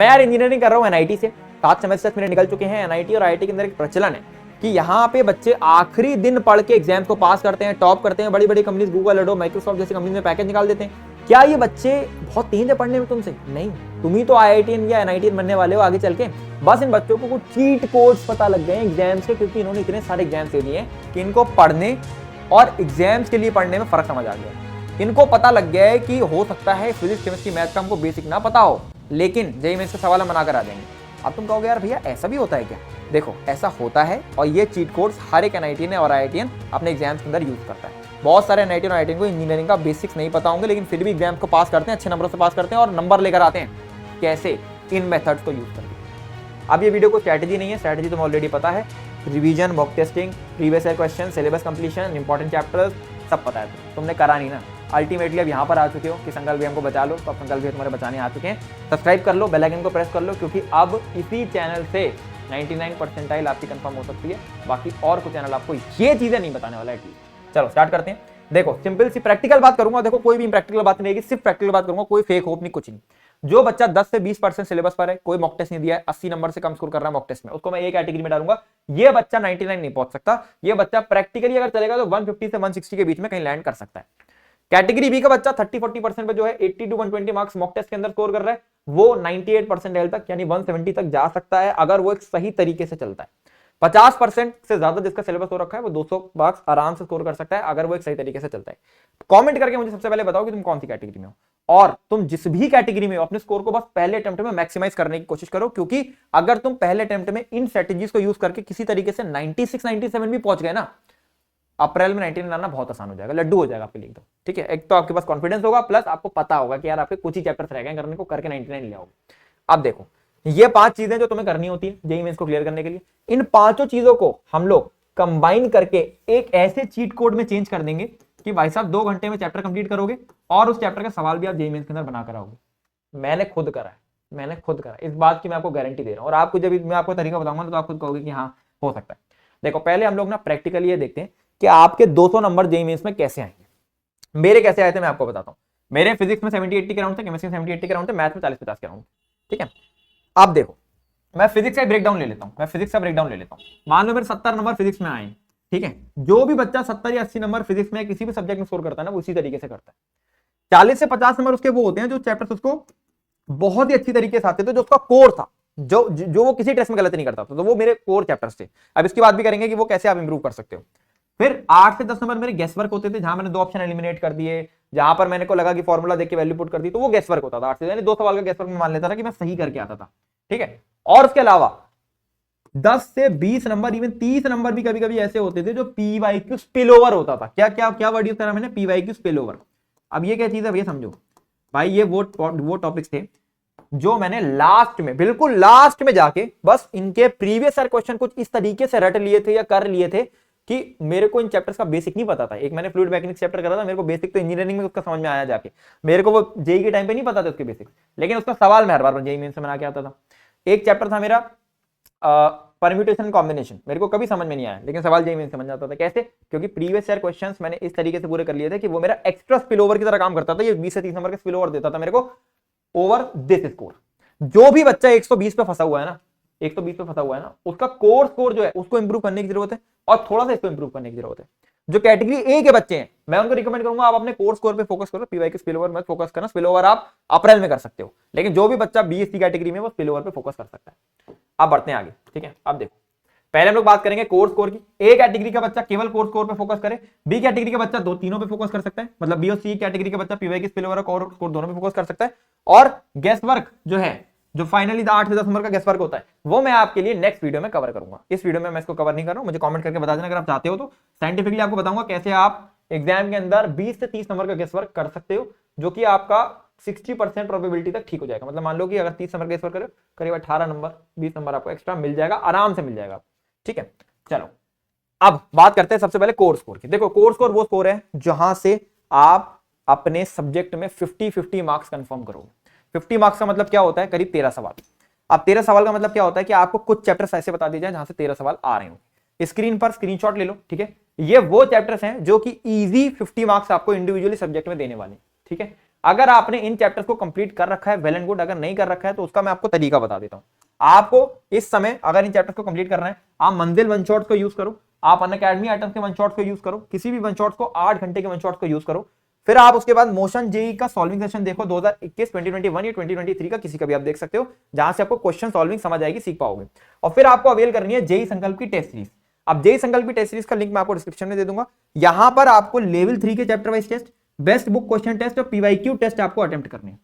मैं यार इंजीनियरिंग कर रहा हूँ एनआईटी से, 7 सेमेस्टर्स मेरे निकल चुके हैं। एनआईटी और आईआईटी के अंदर एक प्रचलन है कि यहाँ पे बच्चे आखिरी दिन पढ़ के एग्जाम्स को पास करते हैं, टॉप करते हैं, बड़ी बड़ी कंपनीज गूगल, एडोब, माइक्रोसॉफ्ट जैसी कंपनी में पैकेज निकाल देते हैं। क्या ये बच्चे बहुत तेज है पढ़ने में तुमसे? नहीं, तुम ही तो आईआईटीएन या एनआईटीएन बनने वाले हो आगे चल के। बस इन बच्चों को कुछ चीट कोड्स पता लग गए एग्जाम्स के, क्योंकि इन्होंने इतने सारे एग्जाम्स दे दिए कि इनको पढ़ने और एग्जाम्स के लिए पढ़ने में फर्क समझ आ गया। इनको पता लग गया है कि हो सकता है फिजिक्स, केमिस्ट्री, मैथ का हमको बेसिक ना पता हो, लेकिन जेईई मेंस के सवाल हम बना कर आ जाएंगे। अब तुम कहोगे यार भैया ऐसा भी होता है क्या? देखो, ऐसा होता है और ये चीट कोड्स हर एक एनआईटीएन और आईआईटीएन अपने एग्जाम्स के अंदर यूज करता है। बहुत सारे एनआईटीएन और आईआईटीएन को इंजीनियरिंग का बेसिक्स नहीं पता होंगे, लेकिन फिर भी एग्जाम्स को पास करते हैं, अच्छे नंबरों से पास करते हैं और नंबर लेकर आते हैं। कैसे? इन मेथड्स को यूज करके। अब ये वीडियो को स्ट्रैटेजी नहीं है, स्ट्रैटेजी तुम्हें ऑलरेडी पता है। Revision, mock testing, previous year question, syllabus completion, important chapters सब पता है, तुमने करा नहीं ना। अल्टीमेटली अब यहाँ पर आ चुके हो कि संकल्प भी हमको बचा लो, तो अब संकल्प भी तुम्हारे बचाने आ चुके हैं। सब्सक्राइब कर लो, बेल आइकन को प्रेस कर लो, क्योंकि अब इसी चैनल से 99 परसेंटाइल आपकी कंफर्म हो सकती है। बाकी और कोई चैनल आपको ये चीजें नहीं बताने वाला है। चलो स्टार्ट करते हैं। देखो, सिंपल सी प्रैक्टिकल बात करूंगा। देखो, कोई भी प्रैक्टिकल बात नहीं रहेगी, सिर्फ प्रैक्टिकल बात करूंगा, कोई फेक होप नहीं, कुछ नहीं। जो बच्चा 10 से 20% सिलेबस पर है, कोई मॉक टेस्ट नहीं दिया है, 80 नंबर से कम स्कोर कर रहा है मॉक टेस्ट में, उसको मैं एक कैटेगरी में डालूंगा। ये बच्चा 99 नहीं पहुंच सकता। ये बच्चा प्रैक्टिकली अगर चलेगा तो 150 से 160 के बीच में कहीं लैंड कर सकता है। कैटेगरी बी का बच्चा 30-40% पे जो है 80 to 120 मार्क्स मॉक टेस्ट के अंदर स्कोर कर रहा है, वो 98 परसेंटाइल तक यानी 170 तक जा सकता है अगर वो एक सही तरीके से चलता है। 50% से ज्यादा जिसका सिलेबस हो रखा है वो 200 मार्क्स आराम से स्कोर कर सकता है अगर वो एक सही तरीके से चलता है। कमेंट करके मुझे सबसे पहले बताओ कि तुम कौन सी कैटेगरी में हो, और तुम जिस भी कैटेगरी में हो अपने स्कोर को बस पहले अटेम्प्ट में मैक्सिमाइज करने की कोशिश करो, क्योंकि अगर तुम पहले अटेम्प्ट में इन स्ट्रेटेजीज को यूज करके किसी तरीके से 96-97 भी पहुंच गए ना, अप्रैल में 19 लाना बहुत आसान हो जाएगा, लड्डू हो जाएगा आपके लिए एकदम। ठीक है, एक तो आपके पास कॉन्फिडेंस होगा, प्लस आपको पता होगा कि यार आपके कुछ ही चैप्टर्स रह गए करने को, करके 99 ले आओगे। अब देखो, ये 5 चीजें जो तुम्हें करनी होती है जेईई मेंस को क्लियर करने के लिए, इन 5 चीजों को हम लोग कंबाइन करके एक ऐसे चीट कोड में चेंज कर देंगे कि भाई साहब 2 घंटे में चैप्टर कंप्लीट करोगे और उस चैप्टर का सवाल भी आप जेईई मेंस के अंदर बना कर आओगे। मैंने खुद करा है, मैंने खुद करा, इस बात की मैं आपको गारंटी दे रहा हूं। और आपको जब मैं आपको तरीका बताऊंगा तो आप खुद कहोगे कि हाँ हो सकता है। देखो, पहले हम लोग ना प्रैक्टिकली ये देखते हैं कि आपके 200 नंबर जेईई मेंस में कैसे आएंगे। मेरे कैसे आए थे मैं आपको बताता हूं। मेरे फिजिक्स में 70-80 के राउंड थे, केमिस्ट्री में 70-80 के राउंड थे, मैथ में 40-50 के राउंड। ठीक है, अब देखो, मैं फिजिक्स का ब्रेकडाउन ले लेता हूं। मान लो मेरे 70 नंबर फिजिक्स में आए। ठीक है, जो भी बच्चा 70 या 80 नंबर फिजिक्स में किसी भी सब्जेक्ट में स्कोर करता है ना, वो उसी तरीके से करता है। 40 से 50 नंबर उसके वो होते हैं जो चैप्टर्स उसको बहुत ही अच्छी तरीके से आते थे, जो उसका कोर था, जो वो किसी टेस्ट में गलत नहीं करता था, तो वो मेरे कोर चैप्टर्स थे। अब इसकी बात भी करेंगे कि वो कैसे आप इंप्रूव कर सकते हो। फिर 8 से 10 नंबर मेरे गेस वर्क होते थे, जहां मैंने 2 ऑप्शन एलिमिनेट कर दिए, जहां पर मैंने को लगा कि फॉर्मूला देख के वैल्यू पुट कर दी, तो वो गेस वर्क होता था। 8 से यानी 2 सवाल का गेस वर्क में मान लेता था कि मैं सही करके आता था। ठीक है, और उसके अलावा 10 से 20 नंबर, इवन 30 नंबर भी कभी कभी ऐसे होते थे जो पीवाईक्यू स्पिल ओवर होता था। क्या क्या क्या वर्ड यूज करा मैंने? PYQ spill over. अब ये क्या चीज है ये समझो भाई, ये वो टॉपिक्स थे जो मैंने लास्ट में, बिल्कुल लास्ट में जाके बस इनके प्रीवियस ईयर क्वेश्चन कुछ इस तरीके से रट लिए थे या कर लिए थे कि मेरे को इन चैप्टर्स का बेसिक नहीं पता था। एक मैंने फ्लूइड मैकेनिक्स चैप्टर करा था, मेरे को बेसिक तो इंजीनियरिंग में उसका समझ में आया जाके, मेरे को वो जेईई के टाइम पे नहीं पता था उसके बेसिक, लेकिन उसका सवाल मैं हर बार जेईई मेंस से बना के आता था। एक चैप्टर था मेरा परम्यूटेशन कॉम्बिनेशन, मेरे को कभी समझ में नहीं आया, लेकिन सवाल जेईई मेंस समझ जाता था। कैसे? क्योंकि प्रीवियस ईयर क्वेश्चंस मैंने इस तरीके से पूरे कर लिए थे कि वो मेरा एक्स्ट्रा स्पिल ओवर की तरह काम करता था। ये 20 से 30 नंबर का स्पिल ओवर देता था मेरे को ओवर दिस स्कोर। जो भी बच्चा 120 पे फंसा हुआ है ना, 120 पे फंसा हुआ है ना, उसका कोर स्कोर जो है उसको इंप्रूव करने की जरूरत है, और थोड़ा सा इसको इंप्रूव करने की जरूरत है। जो कैटेगरी ए के बच्चे हैं, मैं उनको रिकमेंड करूंगा आप अपने कोर स्कोर पे फोकस करो, पीवाई के स्पिल ओवर मत फोकस करना। स्पिल ओवर आप अप्रैल में कर सकते हो, लेकिन जो भी बच्चा बीएससी कैटेगरी में वो स्पिल ओवर पे फोकस कर सकता है। अब बढ़ते हैं आगे। ठीक है, अब देखो, पहले हम लोग बात करेंगे कोर स्कोर की। ए कैटेगरी का बच्चा केवल कोर स्कोर पे फोकस करे, बी कैटेगरी का बच्चा तीनों पे फोकस कर सकता है, मतलब बी और सी कैटेगरी का बच्चा पीवाई के स्पिल ओवर और कोर स्कोर दोनों पे फोकस कर सकता है। और गेस वर्क जो है, जो फाइनली 8 से 10 नंबर का गेस वर्क होता है, वो मैं आपके लिए नेक्स्ट वीडियो में कवर करूंगा। इस वीडियो में मैं इसको कवर नहीं कर रहा हूं, मुझे कमेंट करके बता देना अगर आप चाहते हो तो। साइंटिफिकली आपको बताऊंगा कैसे आप एग्जाम के अंदर 20 से 30 नंबर का गेस वर्क कर सकते हो, जो कि आपका 60% प्रोबेबिलिटी तक ठीक हो जाएगा। मतलब मान लो कि अगर 30 नंबर गेस वर्क करो, करीब 18 नंबर 20 नंबर आपको एक्स्ट्रा मिल जाएगा, आराम से मिल जाएगा। ठीक है, चलो अब बात करते हैं सबसे पहले कोर स्कोर की। देखो, कोर स्कोर वो स्कोर है जहां से आप अपने सब्जेक्ट में 50-50 मार्क्स कंफर्म करोगे। 50 मार्क्स का मतलब क्या होता है? करीब 13 सवाल। अब 13 सवाल का मतलब क्या होता है कि आपको कुछ चैप्टर्स ऐसे बता दिए जाए जहां से 13 सवाल आ रहे हो। स्क्रीन पर स्क्रीनशॉट ले लो। ठीक है, ये वो चैप्टर्स हैं जो कि इजी 50 मार्क्स आपको इंडिविजुअली सब्जेक्ट में देने वाले। ठीक है, अगर आपने इन चैप्टर्स को कंप्लीट कर रखा है वेल एंड गुड, अगर नहीं कर रखा है तो उसका मैं आपको तरीका बता देता हूं। आपको इस समय अगर इन चैप्टर्स को कंप्लीट करना है, आप मंजिल वन शॉट्स को यूज करो, आप अनअकैडमी आइटम्स के वन शॉट्स को यूज करो, किसी भी वन शॉट्स को 8 घंटे के वन शॉट्स को यूज करो। फिर आप उसके बाद मोशन जेई का सॉल्विंग सेशन देखो 2021, 2021 या 2023 का, किसी का भी आप देख सकते हो, जहां से आपको क्वेश्चन सॉल्विंग समझ आएगी, सीख पाओगे। और फिर आपको अवेल करनी है जेई संकल्प की टेस्ट सीरीज। अब जेई संकल्प की टेस्ट सीरीज का लिंक मैं आपको डिस्क्रिप्शन में दे दूंगा। यहां पर आपको लेवल 3 के chapter wise test, best book question test और पीवाईक्यू टेस्ट आपको अटेम्प्ट करने हैं।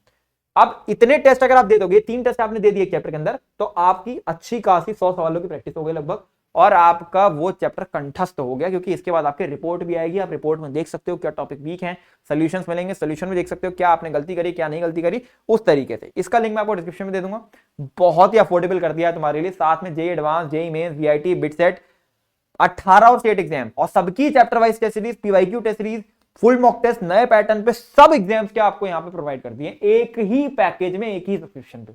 अब इतने टेस्ट अगर आप दे दोगे, 3 टेस्ट आपने दे दिए एक चैप्टर के अंदर, तो आपकी अच्छी खासी 100 सवालों की प्रैक्टिस हो गई लगभग, और आपका वो चैप्टर कंठस्थ हो गया। क्योंकि इसके बाद आपकी रिपोर्ट भी आएगी, आप रिपोर्ट में देख सकते हो क्या टॉपिक वीक है, सॉल्यूशंस मिलेंगे, सॉल्यूशन में देख सकते हो क्या आपने गलती करी क्या नहीं गलती करी, उस तरीके से। इसका लिंक मैं आपको डिस्क्रिप्शन में दे दूंगा। बहुत ही अफोर्डेबल कर दिया है तुम्हारे लिए, साथ में JEE advance, JEE mains, VIT, BITSAT, 18 और स्टेट एग्जाम, और सबकी chapter wise test series, PYQ test series, full mock test, नए पैटर्न पे, सब एग्जाम्स के आपको यहां पे प्रोवाइड कर दिए एक ही पैकेज में, एक ही सब्सक्रिप्शन पे।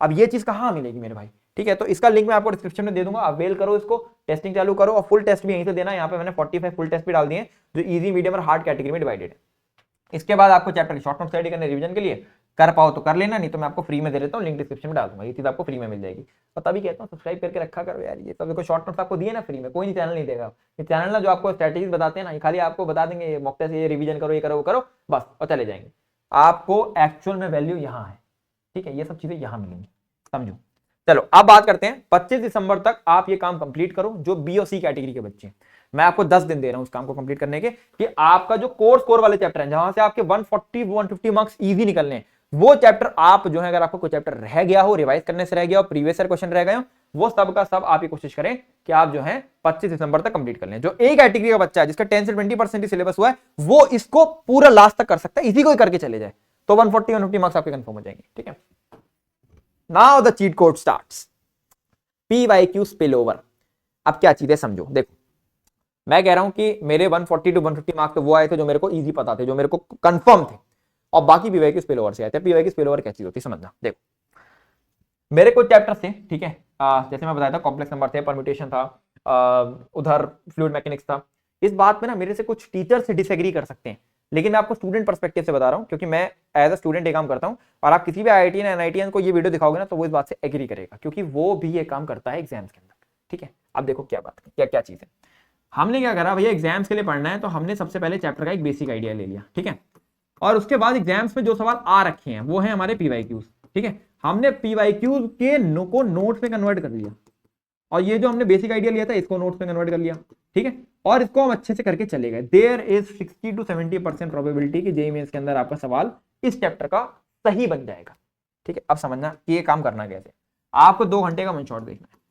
अब ये चीज कहां मिलेगी मेरे भाई, ठीक है? तो इसका लिंक मैं आपको डिस्क्रिप्शन में दे दूंगा, अवेल करो इसको, टेस्टिंग चालू करो, और फुल टेस्ट भी यहीं से देना। यहाँ पे मैंने 45 फुल टेस्ट भी डाल दिए जो इजी, मीडियम और हार्ड कैटेगरी में डिवाइडेड है। इसके बाद आपको चैप्टर की शॉर्ट नोट स्टडी करने रिवीजन के लिए, कर पाओ तो कर लेना, नहीं तो मैं आपको फ्री में दे देता हूँ, लिंक डिस्क्रिप्शन में डाल दूंगा, ये चीज आपको फ्री में मिल जाएगी। और तभी कहता हूँ सब्सक्राइब करके रखा करो यार, ये सब देखो शॉर्ट नोट्स आपको दिए ना फ्री में, कोई नहीं चैनल नहीं देगा। ये चैनल ना जो आपको स्ट्रेटेजीज बताते हैं ना, खाली आपको बता देंगे मॉक टेस्ट, ये रिवीजन करो, ये करो, वो करो, बस, और चले जाएंगे। आपको एक्चुअल में वैल्यू यहाँ है, ठीक है? ये सब चीजें यहाँ मिलेंगी, समझो। चलो अब बात करते हैं, 25 दिसंबर तक आप ये काम कंप्लीट करो। जो बी और सी कैटेगरी के बच्चे हैं, मैं आपको 10 दिन दे रहा हूं उस काम को कंप्लीट करने के, कि आपका जो कोर स्कोर वाले चैप्टर हैं, जहां से आपके 140 150 मार्क्स इजी निकलने हैं, वो चैप्टर आप जो है, अगर आपको कोई चैप्टर रह गया हो, रिवाइज करने से रह गया हो, प्रीवियस ईयर क्वेश्चन रह गए हो, वो सब का सब आप ये कोशिश करें कि आप जो है 25 दिसंबर तक कंप्लीट कर लें। जो ए कैटेगरी का बच्चा है, जिसका 10 से 20% ही सिलेबस हुआ है, वो इसको पूरा लास्ट तक कर सकता है, इसी को ही करके चले जाए, तो 140 150 मार्क्स आपके कंफर्म हो जाएंगे, ठीक है? Now the cheat code starts. PYQ spill over. अब क्या चीज है समझो, देखो मैं कह रहा हूं कि मेरे 140 to 150 मार्क्स तो वो आए थे जो मेरे को इजी पता थे, जो मेरे को कंफर्म थे, और बाकी पीवाईक्यू स्पिल ओवर से आए थे। पीवाईक्यू स्पिल ओवर क्या चीज होती है समझना। देखो मेरे कुछ चैप्टर्स थे, ठीक है, जैसे मैं बताया था, कॉम्प्लेक्स नंबर थे, परम्यूटेशन था, उधर फ्लूइड मैकेनिक्स था। इस बात में ना मेरे से कुछ टीचर्स डिसएग्री कर सकते हैं, लेकिन मैं आपको स्टूडेंट पर्सपेक्टिव से बता रहा हूं, क्योंकि मैं एज अ स्टूडेंट ये काम करता हूं, और आप किसी भी आईआईटीएन एनआईटीएन को ये वीडियो दिखाओगे ना, तो वो इस बात से एग्री करेगा, क्योंकि वो भी ये काम करता है एग्जाम्स के अंदर, ठीक है? अब देखो क्या बात, क्या क्या चीज है। हमने क्या करा भैया, एग्जाम्स के लिए पढ़ना है, तो हमने सबसे पहले चैप्टर का एक बेसिक आइडिया ले लिया, ठीक है? और उसके बाद एग्जाम्स में जो सवाल आ रखे हैं वो है हमारे पीवाईक्यूज, ठीक है? हमने पीवाईक्यूज के को नोट्स में कन्वर्ट कर लिया, और ये जो हमने बेसिक आइडिया लिया था इसको नोट्स में कन्वर्ट कर लिया, ठीक है? और इसको हम अच्छे से करके चले गए। देयर इज 60 to 70% प्रोबेबिलिटी कि जेईई मेंस के अंदर आपका सवाल इस चैप्टर का सही बन जाएगा, ठीक है? अब समझना कि ये काम करना कैसे। आपको 2 घंटे का वन शॉट देखना है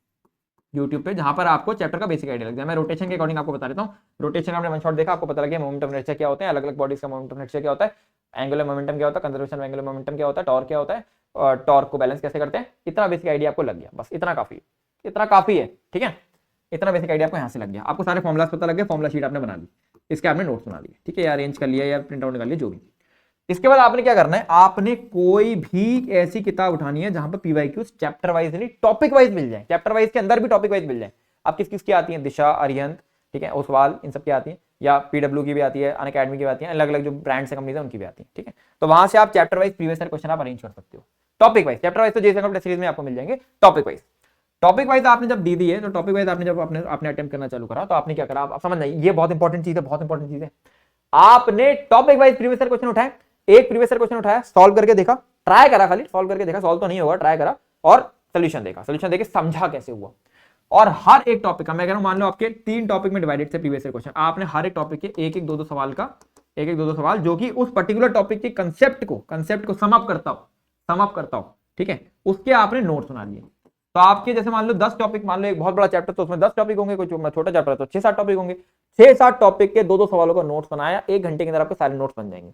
यूट्यूब पे, जहां पर आपको चैप्टर का बेसिक आइडिया लग जाए। मैं रोटेशन के अकॉर्डिंग आपको बता देता हूँ। रोटेशन आपने वन शॉट देखा, आपको पता लगे मोमेंटम नेचर क्या होते हैं, अलग अलग बॉडीज का मोमेंटम नेचर क्या होता है, एंगुलर मोमेंटम क्या होता है, कंजर्वेशन एंगुलर मोमेंटम क्या होता है, टॉर्क क्या होता है, और टॉर्क को बैलेंस कैसे करते हैं, इतना बेसिक आइडिया आपको लग गया, बस इतना काफी है, इतना काफी है, ठीक है? इतना बेसिक आइडिया आपको यहाँ से लग गया, आपको सारे फॉर्मुलास पता लग गए, फॉर्मुला शीट आपने बना ली, इसके आपने नोट्स बना लिए, ठीक है, या अरेंज कर लिया या प्रिंट आउट निकाल लिया, जो भी। इसके बाद आपने क्या करना है, आपने कोई भी ऐसी किताब उठानी है जहां पर पीवाईक्यूज चैप्टर वाइज नहीं टॉपिक वाइज मिल जाए, चैप्टर वाइज के अंदर भी टॉपिक वाइज मिल जाए। अब किस किस की आती है, दिशा, अरिहंत, ठीक है, ओसवाल, इन सब की आती है, या पीडब्ल्यू की भी आती है, अनअकैडमी की भी आती है, अलग अलग जो ब्रांड्स से कंपनीज है उनकी भी आती है, ठीक है? तो वहां से आप chapter wise previous year question आप अरेंज कर सकते हो, टॉपिक वाइज। चैप्टर वाइज तो जेईई टेस्ट सीरीज में आपको मिल जाएंगे, टॉपिक वाइज। टॉपिक वाइज आपने जब दी है, तो टॉपिक वाइज आपने जब आपने अटेम्प्ट करना चालू करा, तो आपने क्या करा, आप समझ जाइए, ये बहुत इंपॉर्टेंट चीज है, बहुत इंपॉर्टेंट चीज है। आपने topic wise previous year question उठाए, एक प्रीवियस ईयर क्वेश्चन उठाया, सॉल्व करके देखा, ट्राई करा, खाली सॉल्व करके देखा, सॉल्व तो नहीं होगा, ट्राई करा, और सोल्यूशन देखा, सोल्यूशन देके समझा कैसे हुआ। और हर एक टॉपिक का मैं कह रहा हूं, मान लो आपके 3 टॉपिक में डिवाइडेड थे प्रीवियस ईयर क्वेश्चन, आपने हर एक टॉपिक के एक एक दो सवाल का, एक एक दो सवाल जो कि उस पर्टिकुलर टॉपिक के कंसेप्ट को सम अप करता हो, ठीक है, उसके आपने नोट्स बना लिए। तो आपके जैसे मान लो 10 टॉपिक, मान लो एक बहुत बड़ा चैप्टर तो उसमें 10 टॉपिक होंगे, कोई छोटा चैप्टर है तो 6-7 टॉपिक होंगे, 6-7 टॉपिक के 2-2 सवालों का नोट्स बनाया, 1 घंटे के अंदर आपके सारे नोट्स बन जाएंगे।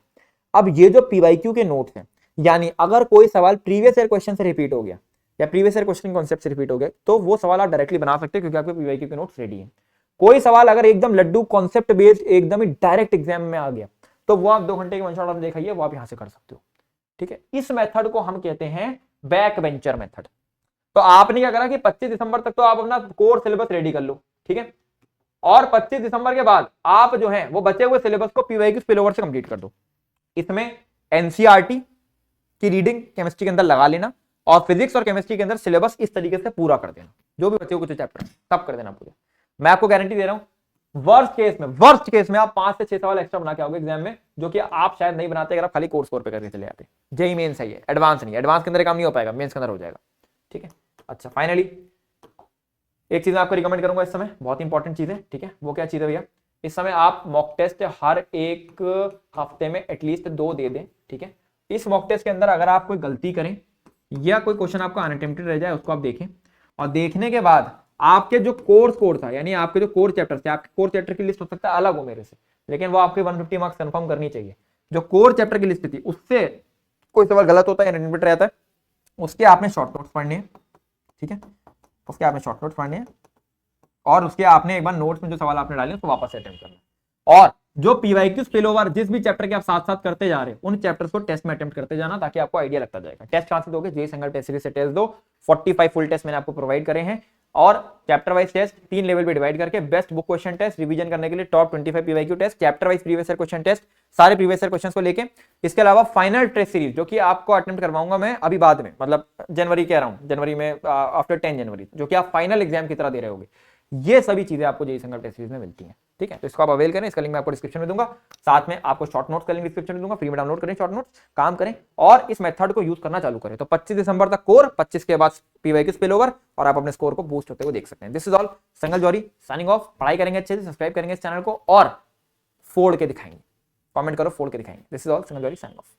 अब ये जो पीवाईक्यू के नोट्स हैं, यानी अगर कोई सवाल प्रीवियस ईयर क्वेश्चन से रिपीट हो गया या प्रीवियस ईयर क्वेश्चन कॉन्सेप्ट से रिपीट हो गया, तो वो सवाल आप डायरेक्टली बना सकते हैं, क्योंकि आपके पीवाईक्यू के नोट्स रेडी हैं। कोई सवाल अगर एकदम लड्डू कॉन्सेप्ट बेस्ड एकदम ही डायरेक्ट एग्जाम में आ गया, तो वो आप 2 घंटे के वन शॉट आपने देखा, वो आप यहां से कर सकते हो, ठीक है? इस मेथड को हम कहते हैं बैक बेंचर मेथड। तो आपने क्या करा कि 25 दिसंबर तक तो आप अपना कोर सिलेबस रेडी कर लो, ठीक है? और 25 दिसंबर के बाद आप जो है वो बचे हुए सिलेबस को पीवाईक्यू स्पिलओवर से कंप्लीट कर दो। इसमें एनसीईआरटी की रीडिंग केमिस्ट्री के अंदर लगा लेना और फिजिक्स और केमिस्ट्री के अंदर सिलेबस इस तरीके से पूरा कर देना, जो भी बच्चे को कुछ चैप्टर सब कर देना पूरा। मैं आपको गारंटी दे रहा हूं वर्स्ट केस में आप 5 से 6 सवाल एक्स्ट्रा बना के आओगे एग्जाम में, जो कि आप शायद नहीं बनाते अगर आप खाली कोर्स स्कोर पे करके चले जाते। जेई मेन सही है, एडवांस नहीं, एडवांस के अंदर काम नहीं हो पाएगा, मेंस के अंदर हो जाएगा। ठीक है, अच्छा फाइनली एक चीज मैं आपको रिकमेंड करूंगा इस समय, बहुत इंपॉर्टेंट चीज है। ठीक है, वो क्या चीज है भैया, इस समय आप मॉक टेस्ट हर एक हफ्ते में एटलीस्ट 2 दे दें। ठीक है, इस मॉक टेस्ट के अंदर अगर आप कोई गलती करें या कोई क्वेश्चन आपका अनअटेम्प्टेड रह जाए, उसको आप देखें और देखने के बाद आपके जो कोर था, यानी आपके जो कोर चैप्टर थे, आपके कोर चैप्टर की लिस्ट हो सकता है अलग हो मेरे से, लेकिन वो आपके 150 मार्क्स कंफर्म करनी चाहिए। जो कोर चैप्टर की लिस्ट थी उससे कोई सवाल गलत होता है, अनअटेम्प्टेड रहता है, उसके आपने शॉर्ट नोट्स पढ़ने हैं। ठीक है, उसके आपने शॉर्ट नोट्स पढ़ने हैं और उसके आपने एक बार नोट्स में जो सवाल आपने डाले उसको वापस से अटेम्प्ट करना। और जो पीवाईक्यू स्पिल ओवर जिस भी चैप्टर के आप साथ साथ करते जा रहे हैं, उन चैप्टर्स को टेस्ट में अटेम्प्ट करते जाना, ताकि आपको आइडिया लगता जाएगा। टेस्ट कहां से दोगे, जेईई सिंगल टेस्ट सीरीज से टेस्ट दो। 45 फुल टेस्ट मैंने आपको प्रोवाइड करे हैं और चैप्टर वाइज टेस्ट 3 लेवल पे डिवाइड करके best book question test, revision करने के लिए top 25 PYQ test, chapter wise previous year question test, सारे प्रीवियस ईयर क्वेश्चंस को लेके। इसके अलावा फाइनल टेस्ट सीरीज जो कि आपको अटेम्प्ट करवाऊंगा मैं अभी बाद में, मतलब जनवरी कह रहा हूं, जनवरी में आफ्टर 10 जनवरी, जो कि आप फाइनल एग्जाम की तरह दे रहे होगे। ये सभी चीजें आपको जेईई सिंगल टेस्ट सीरीज में मिलती हैं। ठीक है, तो इसको आप अवेल करें, इसका लिंक मैं आपको डिस्क्रिप्शन में दूंगा, साथ में आपको शॉर्ट नोट्स का लिंक डिस्क्रिप्शन में दूंगा, फ्री में डाउनलोड करें शॉर्ट नोट्स, काम करें और इस मेथड को यूज करना चालू करें। तो 25 दिसंबर तक कोर, 25 के बाद पीवाईक्यू स्पिल ओवर और आप अपने स्कोर को बूस्ट होते हुए देख सकते हैं। This is all, Sangal Jauhari signing off. पढ़ाई करेंगे अच्छे से, सब्सक्राइब करेंगे इस चैनल को और फोड़ के दिखाएंगे, कमेंट करो फोड़ के दिखाएंगे। This is all, Sangal Jauhari signing of.